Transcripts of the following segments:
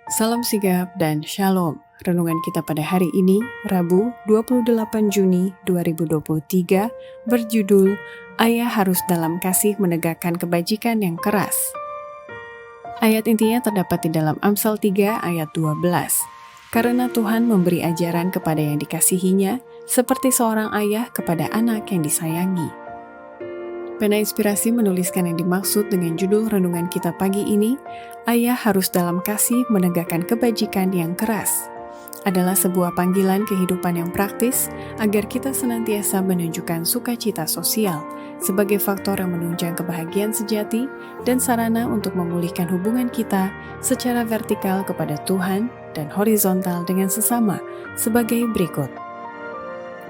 Salam sigap dan shalom. Renungan kita pada hari ini, Rabu 28 Juni 2023, berjudul Ayah harus dalam kasih menegakkan kebajikan yang keras. Ayat intinya terdapat di dalam Amsal 3 ayat 12. Karena Tuhan memberi ajaran kepada yang dikasihinya, seperti seorang ayah kepada anak yang disayangi. Pena Inspirasi menuliskan yang dimaksud dengan judul renungan kita pagi ini, Ayah harus dalam kasih menegakkan kebajikan yang keras. Adalah sebuah panggilan kehidupan yang praktis agar kita senantiasa menunjukkan sukacita sosial sebagai faktor yang menunjang kebahagiaan sejati dan sarana untuk memulihkan hubungan kita secara vertikal kepada Tuhan dan horizontal dengan sesama sebagai berikut.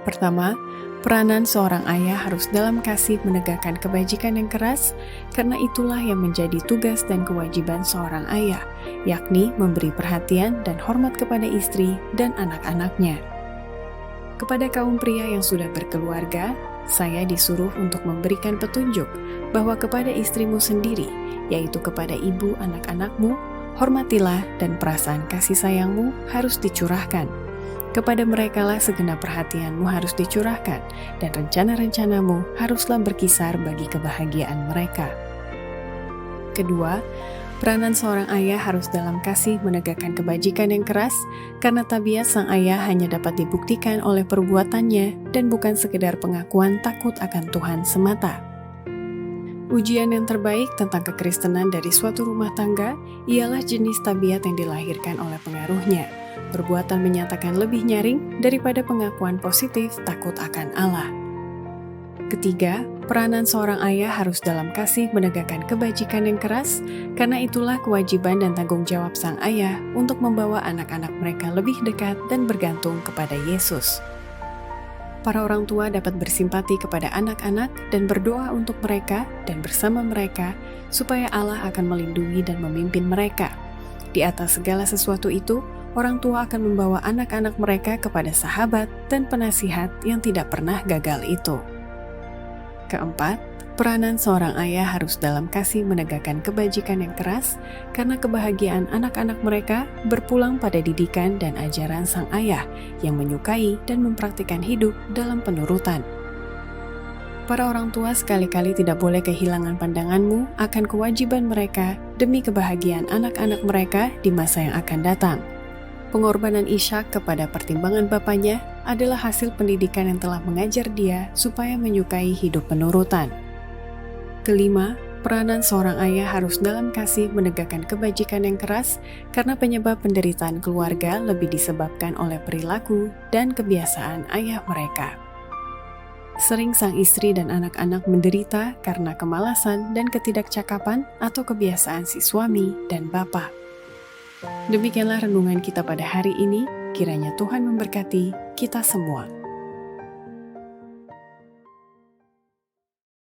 Pertama, peranan seorang ayah harus dalam kasih menegakkan kebajikan yang keras, karena itulah yang menjadi tugas dan kewajiban seorang ayah, yakni memberi perhatian dan hormat kepada istri dan anak-anaknya. Kepada kaum pria yang sudah berkeluarga, saya disuruh untuk memberikan petunjuk bahwa kepada istrimu sendiri, yaitu kepada ibu anak-anakmu, hormatilah dan perasaan kasih sayangmu harus dicurahkan. Kepada merekalah segenap perhatianmu harus dicurahkan, dan rencana-rencanamu haruslah berkisar bagi kebahagiaan mereka. Kedua, peranan seorang ayah harus dalam kasih menegakkan kebajikan yang keras, karena tabiat sang ayah hanya dapat dibuktikan oleh perbuatannya dan bukan sekedar pengakuan takut akan Tuhan semata. Ujian yang terbaik tentang kekristenan dari suatu rumah tangga ialah jenis tabiat yang dilahirkan oleh pengaruhnya. Perbuatan menyatakan lebih nyaring daripada pengakuan positif takut akan Allah. Ketiga, peranan seorang ayah harus dalam kasih menegakkan kebajikan yang keras, karena itulah kewajiban dan tanggung jawab sang ayah untuk membawa anak-anak mereka lebih dekat dan bergantung kepada Yesus. Para orang tua dapat bersimpati kepada anak-anak dan berdoa untuk mereka dan bersama mereka, supaya Allah akan melindungi dan memimpin mereka. Di atas segala sesuatu itu, orang tua akan membawa anak-anak mereka kepada sahabat dan penasihat yang tidak pernah gagal itu. Keempat, peranan seorang ayah harus dalam kasih menegakkan kebajikan yang keras, karena kebahagiaan anak-anak mereka berpulang pada didikan dan ajaran sang ayah yang menyukai dan mempraktikkan hidup dalam penurutan. Para orang tua sekali-kali tidak boleh kehilangan pandanganmu akan kewajiban mereka demi kebahagiaan anak-anak mereka di masa yang akan datang. Pengorbanan Ishak kepada pertimbangan bapaknya adalah hasil pendidikan yang telah mengajar dia supaya menyukai hidup penurutan. Kelima, peranan seorang ayah harus dalam kasih menegakkan kebajikan yang keras, karena penyebab penderitaan keluarga lebih disebabkan oleh perilaku dan kebiasaan ayah mereka. Sering sang istri dan anak-anak menderita karena kemalasan dan ketidakcakapan atau kebiasaan si suami dan bapa. Demikianlah renungan kita pada hari ini, kiranya Tuhan memberkati kita semua.